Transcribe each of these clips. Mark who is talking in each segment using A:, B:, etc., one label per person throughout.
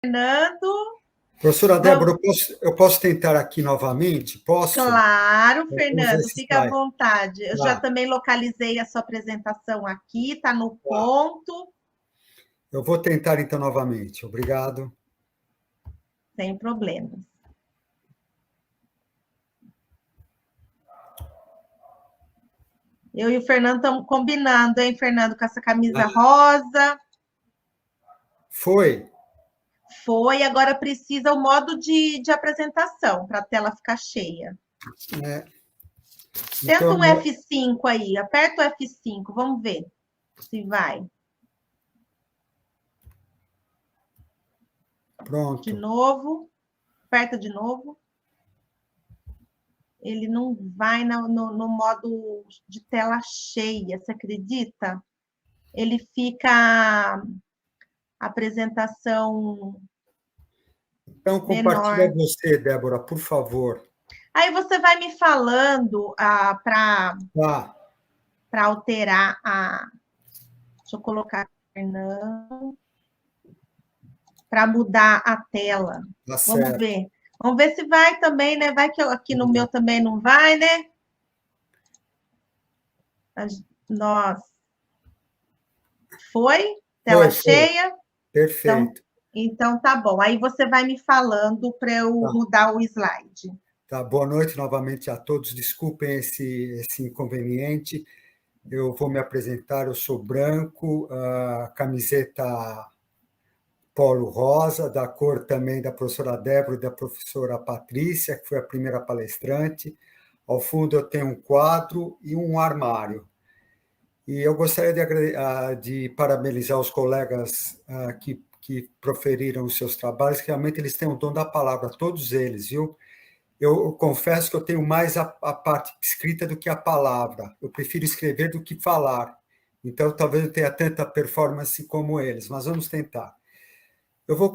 A: Fernando.
B: Professora Débora, eu posso tentar aqui novamente? Posso?
A: Claro,
B: Vamos ver
A: Fernando,
B: se
A: fica à
B: vai.
A: vontade. Eu já
B: Tá.
A: também localizei a sua apresentação aqui, está no
B: Tá.
A: ponto,
B: Eu vou tentar então novamente. Obrigado.
A: sem problemas. Eu e o Fernando estamos combinando, hein, Fernando, com essa camisa rosa.
B: Foi?
A: Foi, agora precisa o modo de apresentação para a tela ficar cheia.
B: É.
A: Tenta
B: Então,
A: um F5 aí, aperta o F5, vamos ver se vai. De
B: pronto.
A: novo, aperta de novo. Ele não vai no modo de tela cheia, você acredita? Ele fica a apresentação
B: Então, compartilha
A: menor.
B: você, Débora, por favor.
A: Aí você vai me falando para
B: Tá.
A: alterar a. Deixa eu colocar, Fernando, para mudar a tela.
B: Tá
A: Vamos
B: certo.
A: ver. Vamos ver se vai também, né? Vai que aqui no meu também não vai, né? Nós. Foi? Tela
B: Foi.
A: cheia? Então,
B: Perfeito.
A: então tá bom. Aí você vai me falando para eu
B: Tá.
A: mudar o slide.
B: Tá. Boa noite novamente a todos. Desculpem esse inconveniente. Eu vou me apresentar. Eu sou branco, camiseta polo rosa, da cor também da professora Débora e da professora Patrícia, que foi a primeira palestrante. Ao fundo eu tenho um quadro e um armário. E eu gostaria de parabenizar os colegas que proferiram os seus trabalhos, que realmente eles têm o dom da palavra, todos eles, viu? Eu confesso que eu tenho mais a parte escrita do que a palavra. Eu prefiro escrever do que falar. Então, talvez eu tenha tanta performance como eles, mas vamos tentar. Eu vou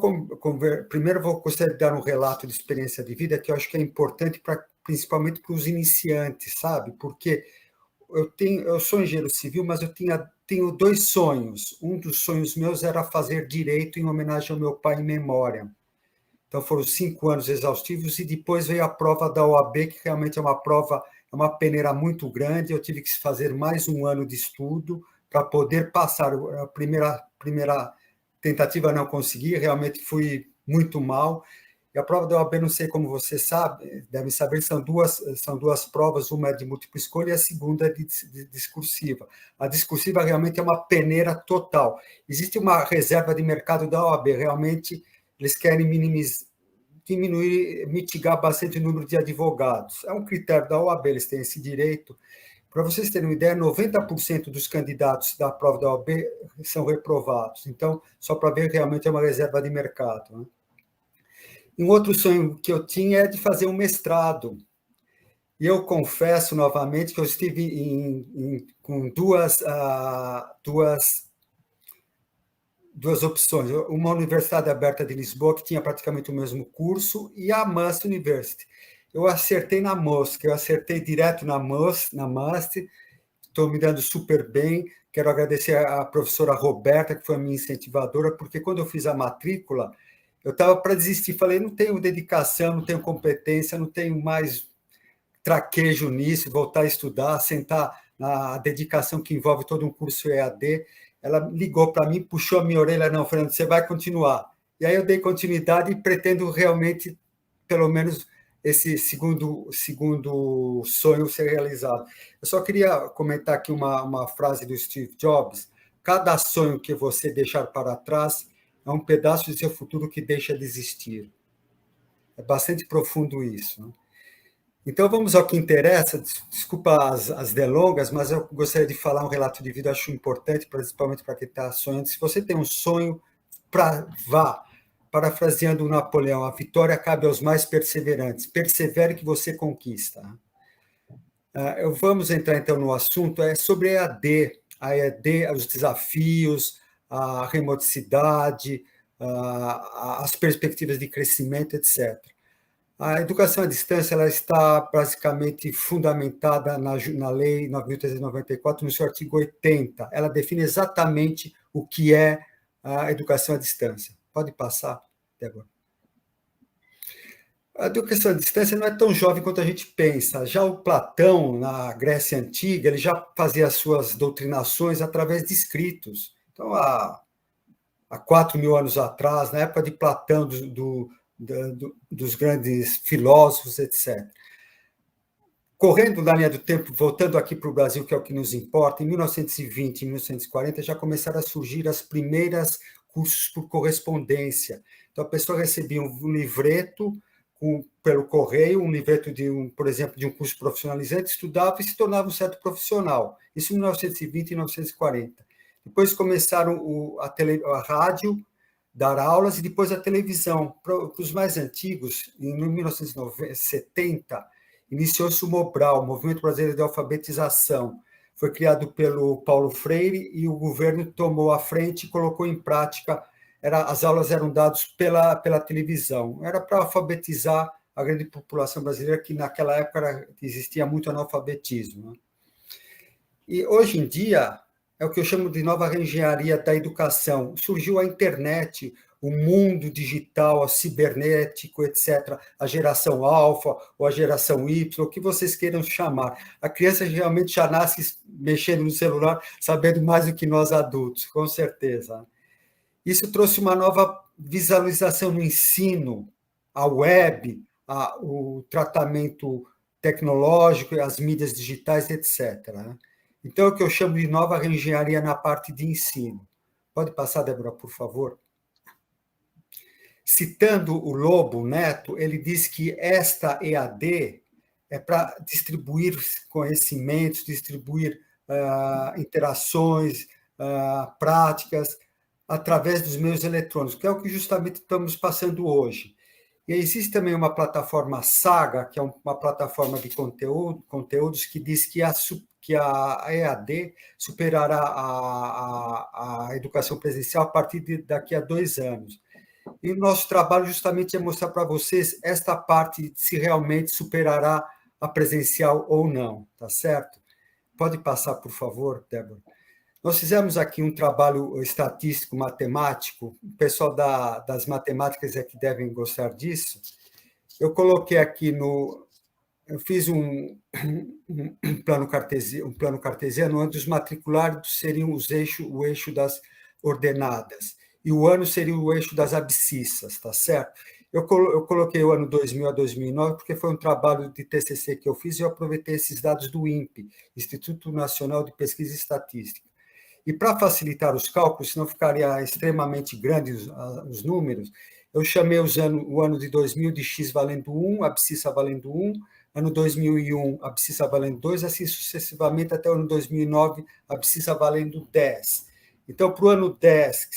B: primeiro gostaria de dar um relato de experiência de vida que eu acho que é importante principalmente para os iniciantes, sabe? Porque eu sou engenheiro civil, mas eu tenho dois sonhos. Um dos sonhos meus era fazer direito em homenagem ao meu pai em memória. Então foram 5 anos exaustivos e depois veio a prova da OAB, que realmente é uma prova, é uma peneira muito grande. Eu tive que fazer mais um ano de estudo para poder passar. A primeira tentativa não consegui, realmente fui muito mal. E a prova da OAB, não sei como você sabe, deve saber, são duas provas, uma é de múltipla escolha e a segunda é de discursiva. A discursiva realmente é uma peneira total. Existe uma reserva de mercado da OAB, realmente eles querem diminuir, mitigar bastante o número de advogados. É um critério da OAB, eles têm esse direito. Para vocês terem uma ideia, 90% dos candidatos da prova da OAB são reprovados. Então, só para ver, realmente é uma reserva de mercado. Né? Um outro sonho que eu tinha é de fazer um mestrado. E eu confesso novamente que eu estive com duas opções. Uma Universidade Aberta de Lisboa, que tinha praticamente o mesmo curso, e a Must University. Eu acertei na Must, eu acertei direto na Must, estou me dando super bem. Quero agradecer à professora Roberta, que foi a minha incentivadora, porque quando eu fiz a matrícula, eu estava para desistir. Falei, não tenho dedicação, não tenho competência, não tenho mais traquejo nisso, voltar a estudar, sentar na dedicação que envolve todo um curso EAD. Ela ligou para mim, puxou a minha orelha, não, Fernando, você vai continuar. E aí eu dei continuidade e pretendo realmente, pelo menos, esse segundo sonho ser realizado. Eu só queria comentar aqui uma frase do Steve Jobs: cada sonho que você deixar para trás é um pedaço de seu futuro que deixa de existir. É bastante profundo isso, né? Então, vamos ao que interessa. Desculpa as delongas, mas eu gostaria de falar um relato de vida, acho importante, principalmente para quem está sonhando. Se você tem um sonho, vá. Parafraseando o Napoleão, a vitória cabe aos mais perseverantes. Persevere que você conquista. Vamos entrar, então, no assunto, é sobre a EAD, os desafios, a remoticidade, as perspectivas de crescimento, etc. A educação à distância ela está basicamente fundamentada na Lei 9.394, no seu artigo 80. Ela define exatamente o que é a educação à distância. Pode passar, Débora? A educação à distância não é tão jovem quanto a gente pensa. Já o Platão, na Grécia Antiga, ele já fazia as suas doutrinações através de escritos. Então, há 4.000 anos atrás, na época de Platão, dos grandes filósofos, etc. Correndo na linha do tempo, voltando aqui para o Brasil, que é o que nos importa, em 1920 e 1940 já começaram a surgir as primeiras cursos por correspondência. Então, a pessoa recebia um livreto pelo correio, um livreto, por exemplo, de um curso profissionalizante, estudava e se tornava um certo profissional. Isso em 1920 e 1940. Depois começaram a rádio, dar aulas, e depois a televisão. Para os mais antigos, em 1970, iniciou-se o MOBRAL, o Movimento Brasileiro de Alfabetização. Foi criado pelo Paulo Freire e o governo tomou a frente e colocou em prática. As aulas eram dadas pela televisão. Era para alfabetizar a grande população brasileira, que naquela época existia muito analfabetismo. E hoje em dia é o que eu chamo de nova reengenharia da educação. Surgiu a internet, o mundo digital, a cibernético, etc., a geração alfa ou a geração Y, o que vocês queiram chamar. A criança realmente já nasce mexendo no celular, sabendo mais do que nós adultos, com certeza. Isso trouxe uma nova visualização no ensino, a web, o tratamento tecnológico, as mídias digitais, etc. Então, é o que eu chamo de nova reengenharia na parte de ensino. Pode passar, Débora, por favor? Citando o Lobo Neto, ele diz que esta EAD é para distribuir conhecimentos, distribuir interações, práticas, através dos meios eletrônicos, que é o que justamente estamos passando hoje. E existe também uma plataforma Saga, que é uma plataforma de conteúdos, que diz que a EAD superará a educação presencial a partir daqui a 2 anos. E o nosso trabalho justamente é mostrar para vocês esta parte, se realmente superará a presencial ou não, tá certo? Pode passar, por favor, Débora. Nós fizemos aqui um trabalho estatístico, matemático, o pessoal das matemáticas é que devem gostar disso. Eu coloquei aqui eu fiz um plano cartesiano, onde os matriculados seriam o eixo das ordenadas, e o ano seria o eixo das abscissas, tá certo? Eu coloquei o ano 2000 a 2009, porque foi um trabalho de TCC que eu fiz, e eu aproveitei esses dados do INPE, Instituto Nacional de Pesquisa e Estatística. E para facilitar os cálculos, senão ficaria extremamente grandes os números, eu chamei o ano de 2000 de x valendo 1, abscissa valendo 1, ano 2001, abscissa valendo 2, assim sucessivamente até o ano 2009, abscissa valendo 10. Então, para o ano 10,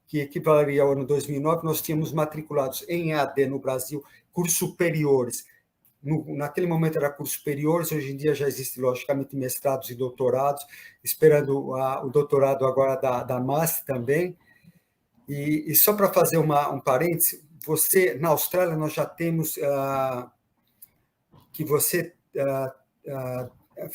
B: que equivaleria ao ano 2009, nós tínhamos matriculados em EAD no Brasil cursos superiores. Naquele momento era cursos superiores, hoje em dia já existem, logicamente, mestrados e doutorados, esperando o doutorado agora da MAST também. E só para fazer um parêntese, na Austrália, nós já temos que você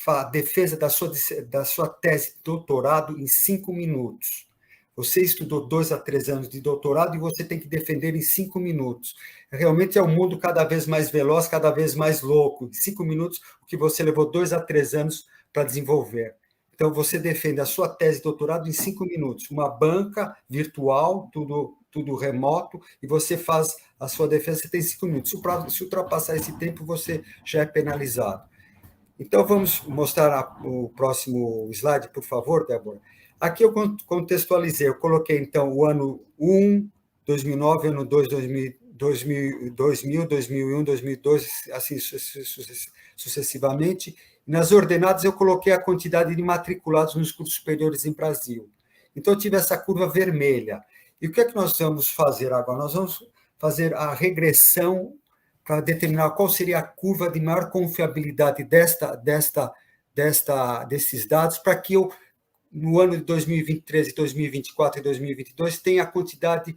B: a defesa da sua tese de doutorado em 5 minutos. Você estudou 2 a 3 anos de doutorado e você tem que defender em 5 minutos. Realmente é um mundo cada vez mais veloz, cada vez mais louco. Em 5 minutos, o que você levou 2 a 3 anos para desenvolver. Então, você defende a sua tese de doutorado em 5 minutos. Uma banca virtual, tudo remoto, e você faz a sua defesa, você tem 5 minutos. Se ultrapassar esse tempo, você já é penalizado. Então, vamos mostrar o próximo slide, por favor, Débora. Aqui eu contextualizei, eu coloquei, então, o ano 1, 2009, ano 2, 2000, 2001, 2002, assim sucessivamente. Nas ordenadas, eu coloquei a quantidade de matriculados nos cursos superiores em Brasil. Então, eu tive essa curva vermelha. E o que é que nós vamos fazer agora? Nós vamos fazer a regressão para determinar qual seria a curva de maior confiabilidade desses dados, para que eu, no ano de 2023, 2024 e 2022, tenha a quantidade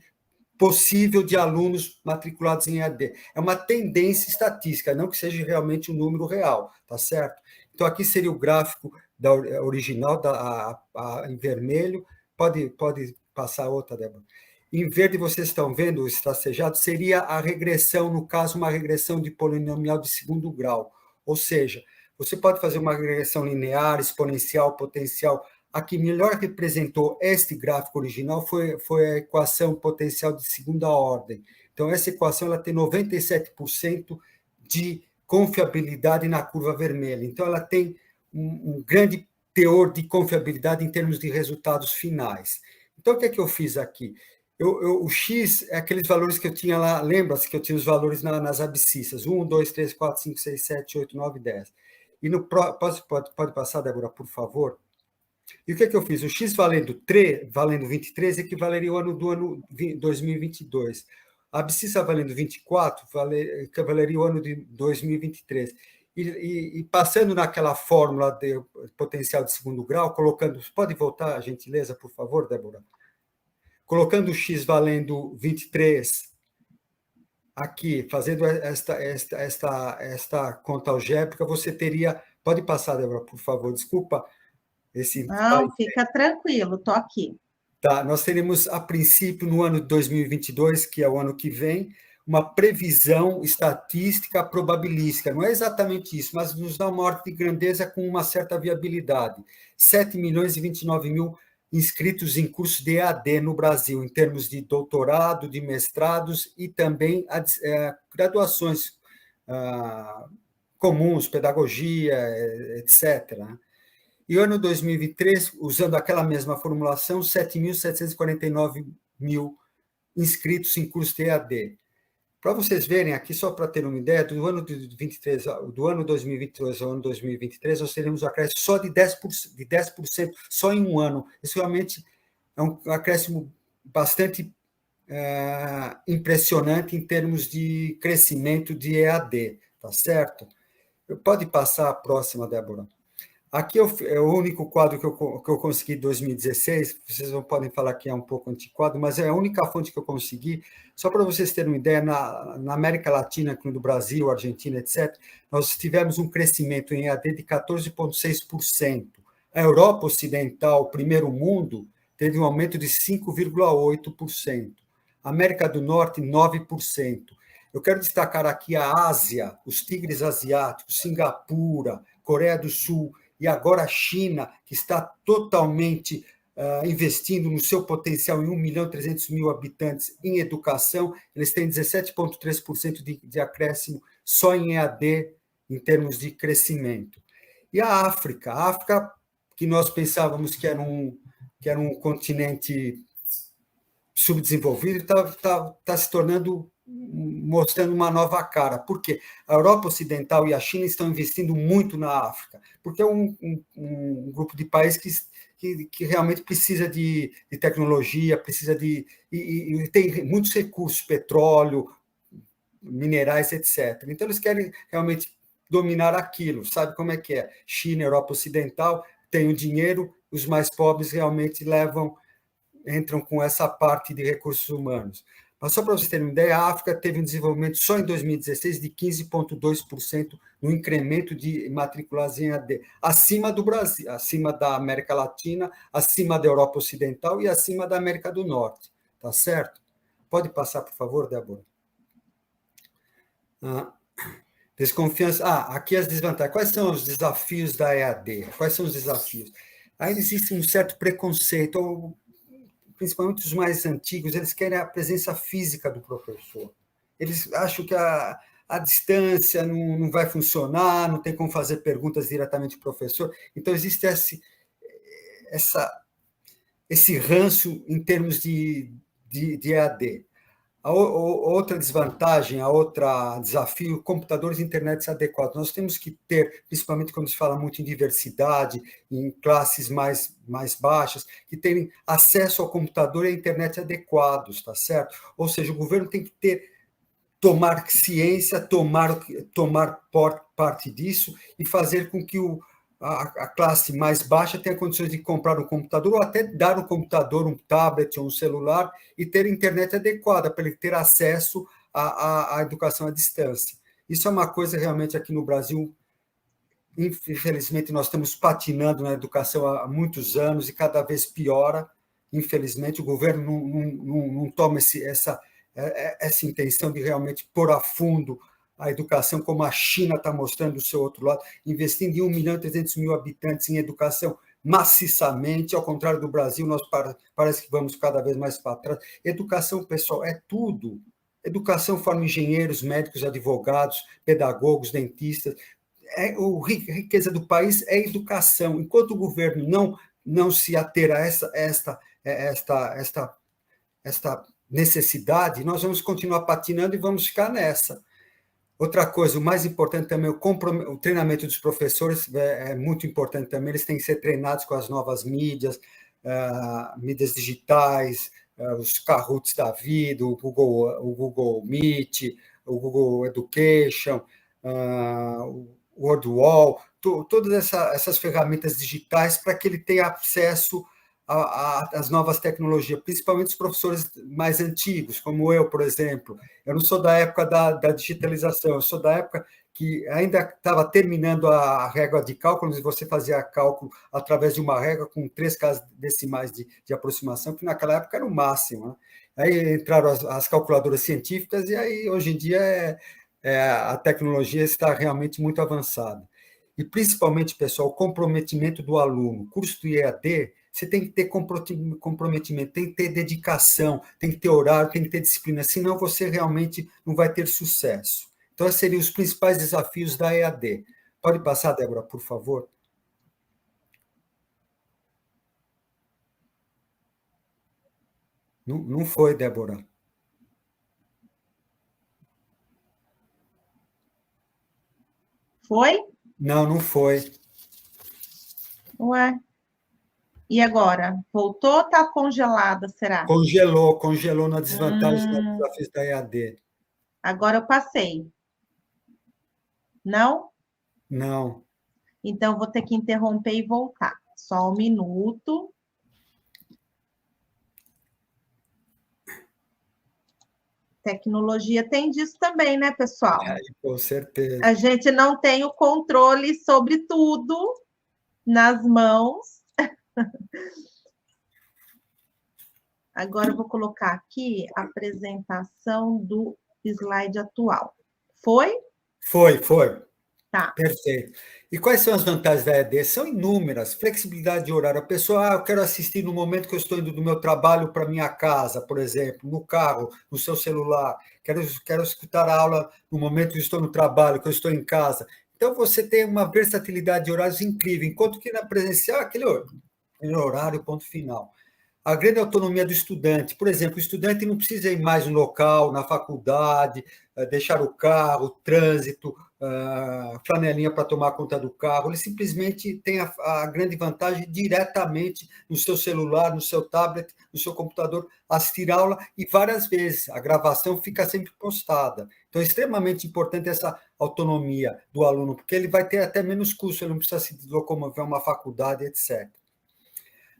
B: possível de alunos matriculados em EAD. É uma tendência estatística, não que seja realmente um número real, tá certo? Então, aqui seria o gráfico original, em vermelho. Pode passar outra, Débora. Em verde, vocês estão vendo o estracejado, seria a regressão, no caso, uma regressão de polinomial de segundo grau. Ou seja, você pode fazer uma regressão linear, exponencial, potencial. A que melhor representou este gráfico original foi a equação potencial de segunda ordem. Então, essa equação ela tem 97% de confiabilidade na curva vermelha. Então, ela tem um grande teor de confiabilidade em termos de resultados finais. Então, o que é que eu fiz aqui? O X é aqueles valores que eu tinha lá, lembra-se que eu tinha os valores nas abscissas, 1, 2, 3, 4, 5, 6, 7, 8, 9, 10. E pode passar, Débora, por favor? E o que é que eu fiz? O X valendo 23 equivaleria ao ano do ano 2022. A abscissa valendo 24 equivaleria ao ano de 2023. E passando naquela fórmula de potencial de segundo grau, colocando... Pode voltar, a gentileza, por favor, Débora? Colocando o X valendo 23 aqui, fazendo esta conta algébrica, você teria... Pode passar, Débora, por favor, desculpa.
A: Não, fica tranquilo, estou aqui.
B: Tá, nós teremos, a princípio, no ano de 2022, que é o ano que vem, uma previsão estatística probabilística. Não é exatamente isso, mas nos dá uma ordem de grandeza com uma certa viabilidade. 7 milhões e 29 mil inscritos em cursos de EAD no Brasil, em termos de doutorado, de mestrados e também graduações comuns, pedagogia, etc. E o ano 2023, usando aquela mesma formulação, 7.749 mil inscritos em curso de EAD. Para vocês verem aqui, só para ter uma ideia, do ano 2022 ao ano 2023, nós teremos um acréscimo só de 10% só em um ano. Isso realmente é um acréscimo bastante impressionante em termos de crescimento de EAD, tá certo? Pode passar a próxima, Débora. Aqui é o único quadro que eu consegui em 2016, vocês não podem falar que é um pouco antiquado, mas é a única fonte que eu consegui. Só para vocês terem uma ideia, na América Latina, incluindo Brasil, Argentina, etc., nós tivemos um crescimento em EAD de 14,6%. A Europa Ocidental, primeiro mundo, teve um aumento de 5,8%. A América do Norte, 9%. Eu quero destacar aqui a Ásia, os tigres asiáticos, Singapura, Coreia do Sul, e agora a China, que está totalmente investindo no seu potencial em 1.300.000 habitantes em educação, eles têm 17,3% de acréscimo só em EAD, em termos de crescimento. E a África, que nós pensávamos que era um continente subdesenvolvido, está se tornando, mostrando uma nova cara. Por quê? A Europa Ocidental e a China estão investindo muito na África, porque é um grupo de países que realmente precisa de tecnologia, precisa e tem muitos recursos, petróleo, minerais, etc. Então, eles querem realmente dominar aquilo. Sabe como é que é? China, Europa Ocidental, tem o dinheiro, os mais pobres realmente entram com essa parte de recursos humanos. Mas só para vocês terem uma ideia, a África teve um desenvolvimento só em 2016 de 15,2% no incremento de matriculados em EAD, acima do Brasil, acima da América Latina, acima da Europa Ocidental e acima da América do Norte. Tá certo? Pode passar, por favor, Débora? Desconfiança. Aqui as desvantagens. Quais são os desafios da EAD? Quais são os desafios? Ainda existe um certo preconceito, principalmente os mais antigos, eles querem a presença física do professor. Eles acham que a distância não vai funcionar, não tem como fazer perguntas diretamente ao professor. Então, existe esse ranço em termos de EAD. A outra desvantagem, outro desafio, computadores e internet adequados. Nós temos que ter, principalmente quando se fala muito em diversidade, em classes mais baixas, que tenham acesso ao computador e à internet adequados, tá certo? Ou seja, o governo tem que tomar ciência, tomar parte disso e fazer com que a classe mais baixa tenha condições de comprar um computador ou até dar um computador, um tablet ou um celular e ter internet adequada para ele ter acesso à educação à distância. Isso é uma coisa realmente aqui no Brasil, infelizmente, nós estamos patinando na educação há muitos anos e cada vez piora. infelizmente, o governo não toma essa intenção de realmente pôr a fundo a educação, como a China está mostrando do seu outro lado, investindo em 1.300.000 habitantes em educação maciçamente, ao contrário do Brasil, nós parece que vamos cada vez mais para trás. Educação, pessoal, é tudo. Educação forma engenheiros, médicos, advogados, pedagogos, dentistas. A riqueza do país é educação. Enquanto o governo não se ater a esta necessidade, nós vamos continuar patinando e vamos ficar nessa. Outra coisa, o mais importante também, o treinamento dos professores é muito importante também, eles têm que ser treinados com as novas mídias, mídias digitais, os Kahoots da vida, o Google Meet, o Google Education, o WordWall, todas essas ferramentas digitais para que ele tenha acesso às novas tecnologias, principalmente os professores mais antigos, como eu, por exemplo. Eu não sou da época da digitalização, eu sou da época que ainda estava terminando a régua de cálculo, e você fazia cálculo através de uma régua com 3 casas decimais de aproximação, que naquela época era o máximo, né? Aí entraram as calculadoras científicas, e aí, hoje em dia, a tecnologia está realmente muito avançada. E, principalmente, pessoal, o comprometimento do aluno. Curso do EAD, você tem que ter comprometimento, tem que ter dedicação, tem que ter horário, tem que ter disciplina, senão você realmente não vai ter sucesso. Então, esses seriam os principais desafios da EAD. Pode passar, Débora, por favor? Não foi, Débora.
A: Foi?
B: Não foi.
A: Ué. E agora? Voltou ou está congelada, será?
B: Congelou na desvantagem dos desafios da EAD.
A: Agora eu passei. Não?
B: Não.
A: Então, vou ter que interromper e voltar. Só um minuto. Tecnologia tem disso também, né, pessoal?
B: Com certeza.
A: A gente não tem o controle sobre tudo nas mãos. Agora eu vou colocar aqui a apresentação do slide atual. Foi?
B: Foi.
A: Tá.
B: Perfeito. E quais são as vantagens da EAD? São inúmeras. Flexibilidade de horário. A pessoa, eu quero assistir no momento que eu estou indo do meu trabalho para minha casa, por exemplo, no carro, no seu celular. Quero escutar a aula no momento que eu estou no trabalho, que eu estou em casa. Então, você tem uma versatilidade de horários incrível, enquanto que na presencial, aquele horário, ponto final. A grande autonomia do estudante. Por exemplo, o estudante não precisa ir mais no local, na faculdade, deixar o carro, o trânsito, flanelinha para tomar conta do carro. Ele simplesmente tem a grande vantagem diretamente no seu celular, no seu tablet, no seu computador, assistir aula e várias vezes. A gravação fica sempre postada. Então, é extremamente importante essa autonomia do aluno, porque ele vai ter até menos custo, ele não precisa se locomover a uma faculdade, etc.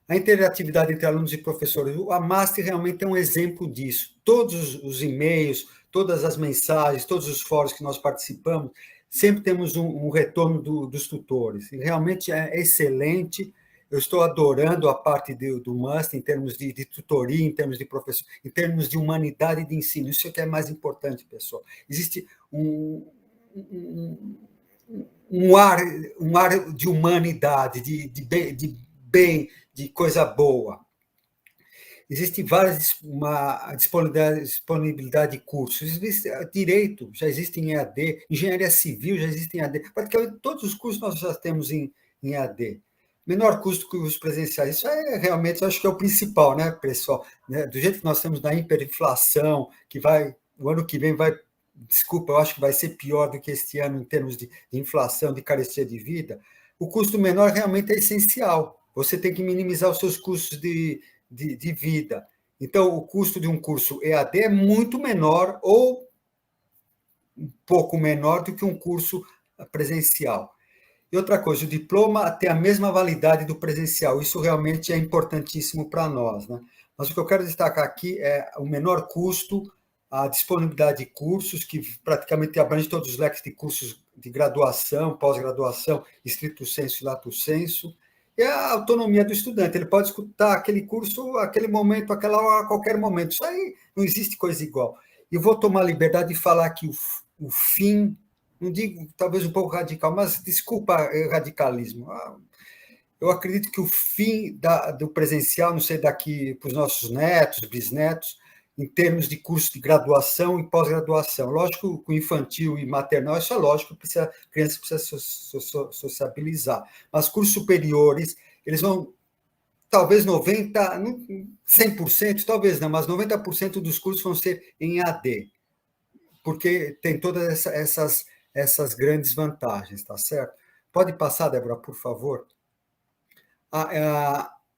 B: A interatividade entre alunos e professores. A Master realmente é um exemplo disso. Todos os e-mails, todas as mensagens, todos os fóruns que nós participamos, sempre temos um retorno dos tutores. E realmente é excelente. Eu estou adorando a parte do Master em termos de tutoria, em termos de professor, em termos de humanidade de ensino. Isso é que é mais importante, pessoal. Existe um ar de humanidade, de bem, de coisa boa. Existe uma disponibilidade de cursos. Existe direito, já existe em EAD, engenharia civil já existe em EAD. Praticamente todos os cursos nós já temos em EAD. Menor custo que os presenciais. Isso realmente, acho que é o principal, né, pessoal? Do jeito que nós temos da hiperinflação, que o ano que vem desculpa, eu acho que vai ser pior do que este ano em termos de inflação, de carestia de vida, o custo menor realmente é essencial. Você tem que minimizar os seus custos de vida. Então, o custo de um curso EAD é muito menor ou um pouco menor do que um curso presencial. E outra coisa, o diploma tem a mesma validade do presencial. Isso realmente é importantíssimo para nós, né? Mas o que eu quero destacar aqui é o menor custo, a disponibilidade de cursos, que praticamente abrange todos os leques de cursos de graduação, pós-graduação, estricto sensu e lato sensu, é a autonomia do estudante. Ele pode escutar aquele curso, aquele momento, aquela hora, a qualquer momento. Isso aí não existe coisa igual. E eu vou tomar a liberdade de falar que o fim, não digo talvez um pouco radical, mas desculpa radicalismo. Eu acredito que o fim do presencial, não sei daqui para os nossos netos, bisnetos, em termos de curso de graduação e pós-graduação. Lógico que o infantil e maternal, isso é lógico, a criança precisa sociabilizar. Mas cursos superiores, eles vão, talvez 100%, talvez não, mas 90% dos cursos vão ser em AD, porque tem todas essas grandes vantagens, tá certo? Pode passar, Débora, por favor?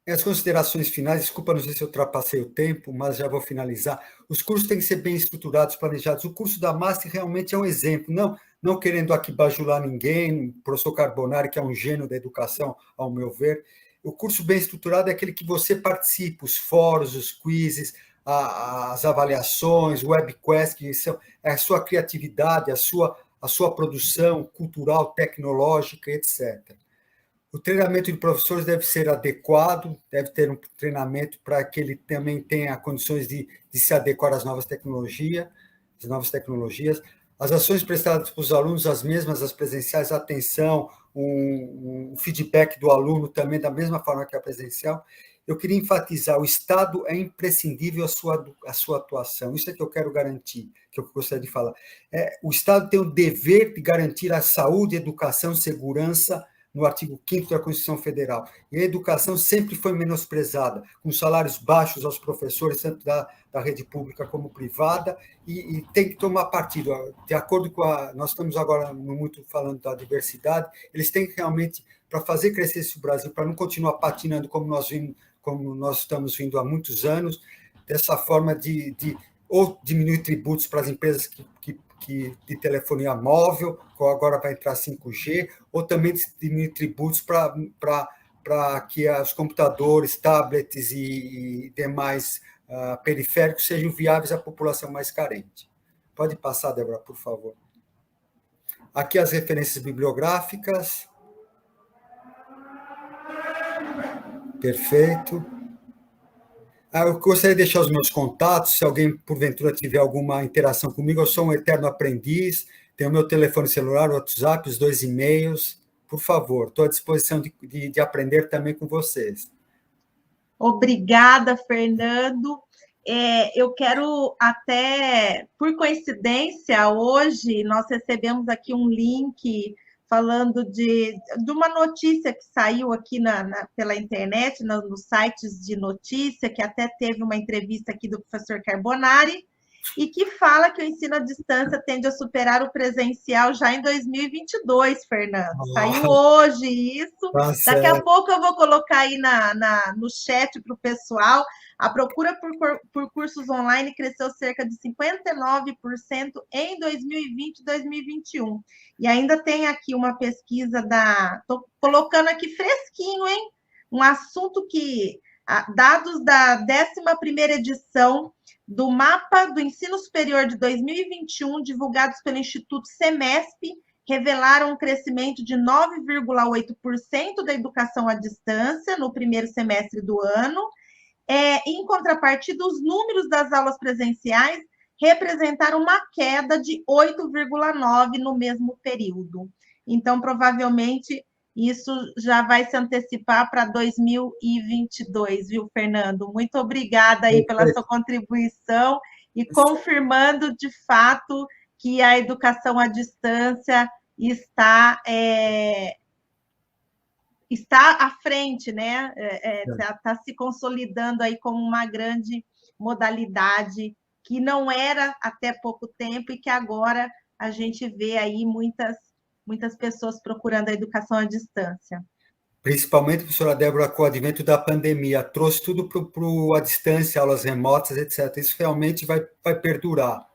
B: As considerações finais, desculpa, não sei se eu ultrapassei o tempo, mas já vou finalizar. Os cursos têm que ser bem estruturados, planejados. O curso da Master realmente é um exemplo, não querendo aqui bajular ninguém, o professor Carbonari, que é um gênio da educação, ao meu ver. O curso bem estruturado é aquele que você participa, os fóruns, os quizzes, as avaliações, o webquest, que são a sua criatividade, a sua produção cultural, tecnológica, etc. O treinamento de professores deve ser adequado, deve ter um treinamento para que ele também tenha condições de se adequar às novas tecnologias. As ações prestadas para os alunos, as mesmas, as presenciais, atenção, um feedback do aluno também da mesma forma que a presencial. Eu queria enfatizar, o Estado é imprescindível a sua atuação, isso é que eu quero garantir, que eu gostaria de falar. O Estado tem o dever de garantir a saúde, educação, segurança, no artigo 5º da Constituição Federal. E a educação sempre foi menosprezada, com salários baixos aos professores, tanto da rede pública como privada, e tem que tomar partido. De acordo com nós estamos agora muito falando da diversidade, eles têm que realmente, para fazer crescer esse Brasil, para não continuar patinando como nós estamos vindo há muitos anos, dessa forma ou diminuir tributos para as empresas de telefonia móvel, agora vai entrar 5G, ou também diminuir tributos para que os computadores, tablets e demais periféricos sejam viáveis à população mais carente. Pode passar, Débora, por favor. Aqui as referências bibliográficas. Perfeito. Eu gostaria de deixar os meus contatos, se alguém, porventura, tiver alguma interação comigo, eu sou um eterno aprendiz, tenho o meu telefone celular, o WhatsApp, os 2 e-mails, por favor, estou à disposição de aprender também com vocês.
A: Obrigada, Fernando. Eu quero até, por coincidência, hoje nós recebemos aqui um link falando de uma notícia que saiu aqui pela internet, nos sites de notícia, que até teve uma entrevista aqui do professor Carbonari, e que fala que o ensino à distância tende a superar o presencial já em 2022, Fernando. Saiu hoje isso. Daqui a pouco eu vou colocar aí no chat para o pessoal. A procura por cursos online cresceu cerca de 59% em 2020 e 2021. E ainda tem aqui uma pesquisa estou colocando aqui fresquinho, hein? Um assunto que... dados da 11ª edição do Mapa do Ensino Superior de 2021, divulgados pelo Instituto Semesp, revelaram um crescimento de 9,8% da educação à distância no primeiro semestre do ano. Em contrapartida, os números das aulas presenciais representaram uma queda de 8,9% no mesmo período. Então, provavelmente, isso já vai se antecipar para 2022, viu, Fernando? Muito obrigada aí pela sua contribuição e confirmando, de fato, que a educação à distância está à frente, né? Está se consolidando aí como uma grande modalidade que não era até pouco tempo e que agora a gente vê aí muitas pessoas procurando a educação à distância.
B: Principalmente, professora Débora, com o advento da pandemia, trouxe tudo para a distância, aulas remotas, etc. Isso realmente vai perdurar.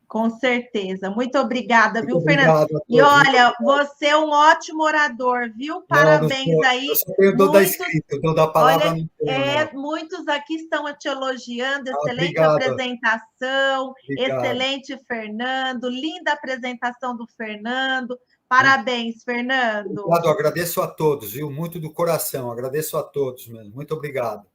A: Com certeza. Muito obrigada, viu, Fernando? E olha, você é um ótimo orador, viu? Parabéns aí.
B: Eu só tenho dor da escrita, dor da palavra.
A: Olha, muitos aqui estão te elogiando, excelente apresentação, excelente, Fernando, linda apresentação do Fernando. Parabéns, Fernando.
B: Obrigado, agradeço a todos, viu? Muito do coração, agradeço a todos mesmo. Muito obrigado.